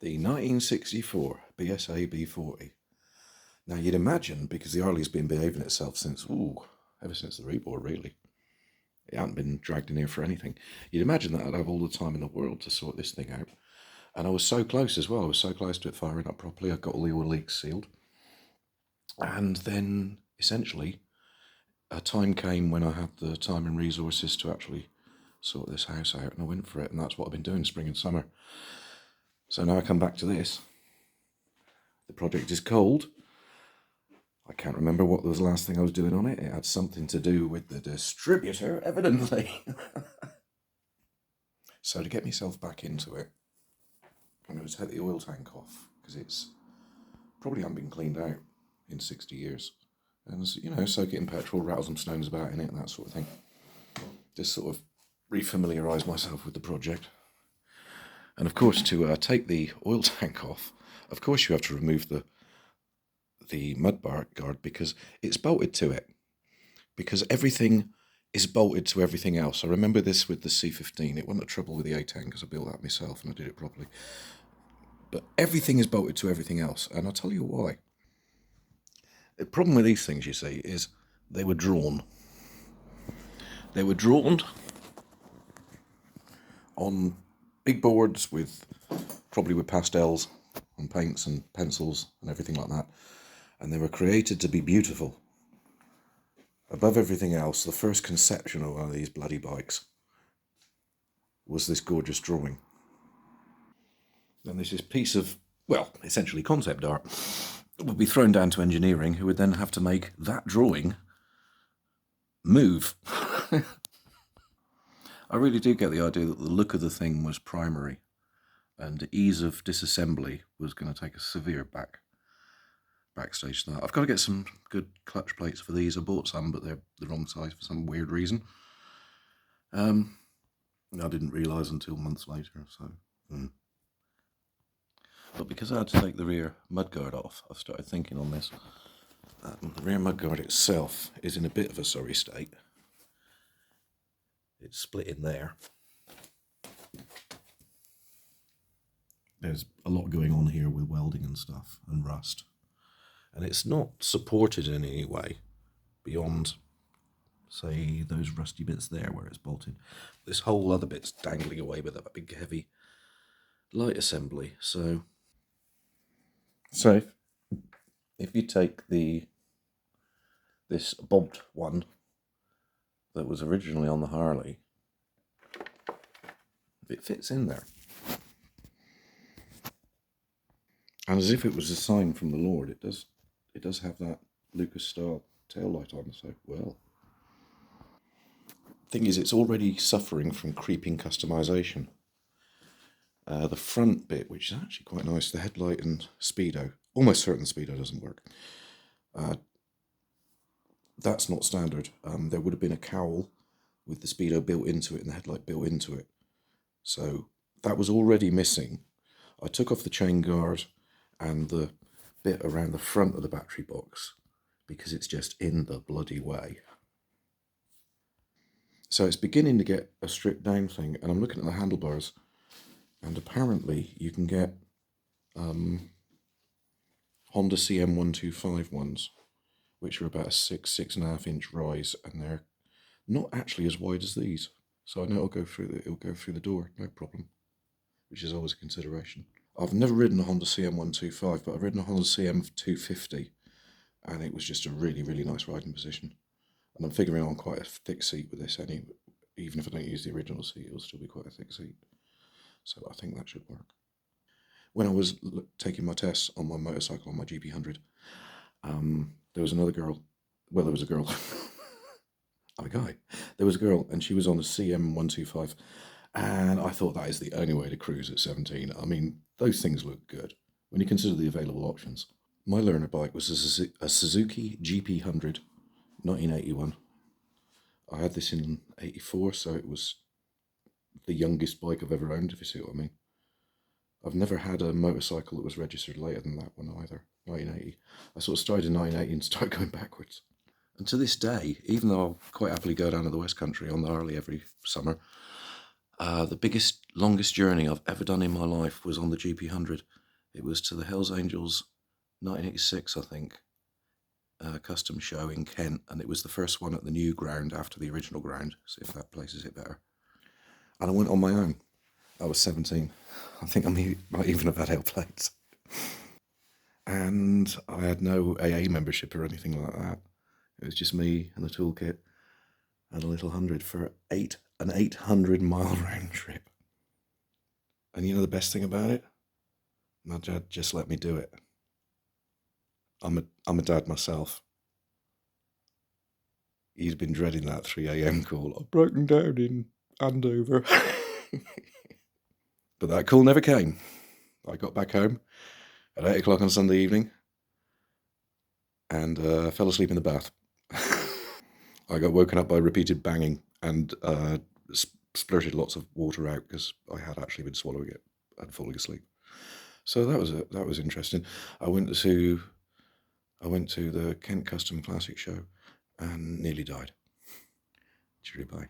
The 1964 BSA B40. Now you'd imagine, because the Harley's been behaving itself since, ever since the reboard really. It hadn't been dragged in here for anything. You'd imagine that I'd have all the time in the world to sort this thing out. And I was so close as well. I was so close to it firing up properly. I got all the oil leaks sealed. And then, essentially, a time came when I had the time and resources to actually sort this house out, and I went for it. And that's what I've been doing spring and summer. So now I come back to this. The project is cold. I can't remember what was the last thing I was doing on it. It had something to do with the distributor, evidently. So to get myself back into it, I'm going to take the oil tank off, because it's probably hasn't been cleaned out in 60 years. And, soak it in petrol, rattle some stones about in it, and that sort of thing. Just sort of refamiliarise myself with the project. And of course, to take the oil tank off, of course you have to remove the mud guard, because it's bolted to it. Because everything is bolted to everything else. I remember this with the C15. It wasn't a trouble with the A10 because I built that myself and I did it properly. But everything is bolted to everything else, and I'll tell you why. The problem with these things, you see, is they were drawn. They were drawn on big boards probably with pastels and paints and pencils and everything like that. And they were created to be beautiful. Above everything else, the first conception of one of these bloody bikes was this gorgeous drawing. Then there's this piece of, essentially concept art that would be thrown down to engineering, who would then have to make that drawing move. I really do get the idea that the look of the thing was primary, and the ease of disassembly was going to take a severe backstage to that. I've got to get some good clutch plates for these. I bought some, but they're the wrong size for some weird reason. I didn't realise until months later. So, But because I had to take the rear mudguard off, I've started thinking on this. The rear mudguard itself is in a bit of a sorry state. It's split in there. There's a lot going on here with welding and stuff and rust. And it's not supported in any way beyond, say, those rusty bits there where it's bolted. This whole other bit's dangling away with that big heavy light assembly. So if you take this bobbed one that was originally on the Harley, it fits in there. And as if it was a sign from the Lord, it does have that Lucas-style tail light on, so well. Thing is, it's already suffering from creeping customization. The front bit, which is actually quite nice, the headlight and speedo, almost certain speedo doesn't work. That's not standard. There would have been a cowl with the speedo built into it and the headlight built into it. So that was already missing. I took off the chain guard and the bit around the front of the battery box because it's just in the bloody way. So it's beginning to get a stripped down thing, and I'm looking at the handlebars, and apparently you can get Honda CM125 ones, which are about a 6.5 inch rise, and they're not actually as wide as these. So I know it'll go through the door, no problem, which is always a consideration. I've never ridden a Honda CM125, but I've ridden a Honda CM250, and it was just a really, really nice riding position. And I'm figuring on quite a thick seat with this anyway. Even if I don't use the original seat, it'll still be quite a thick seat. So I think that should work. When I was taking my tests on my motorcycle, on my GP100, there was another girl. Well, there was a girl. I'm a guy. There was a girl, and she was on a CM125. And I thought that is the only way to cruise at 17. I mean, those things look good when you consider the available options. My learner bike was a Suzuki GP100, 1981. I had this in 84, so it was the youngest bike I've ever owned, if you see what I mean. I've never had a motorcycle that was registered later than that one either, 1980. I sort of started in 1980 and started going backwards. And to this day, even though I'll quite happily go down to the West Country on the Harley every summer, the biggest longest journey I've ever done in my life was on the GP100. It was to the Hells Angels 1986, I think, custom show in Kent, and it was the first one at the new ground after the original ground, so if that places it better. And I went on my own. I was 17. I think I might even have had L plates. And I had no AA membership or anything like that. It was just me and the toolkit and a little 100 for an 800-mile round trip. And you know the best thing about it? My dad just let me do it. I'm a dad myself. He's been dreading that 3 a.m. call. I've broken down in Andover. But that call never came. I got back home at 8 o'clock on Sunday evening and fell asleep in the bath. I got woken up by repeated banging and splurted lots of water out because I had actually been swallowing it and falling asleep. So that was interesting. I went to the Kent Custom Classic show and nearly died. Cheerio, bye.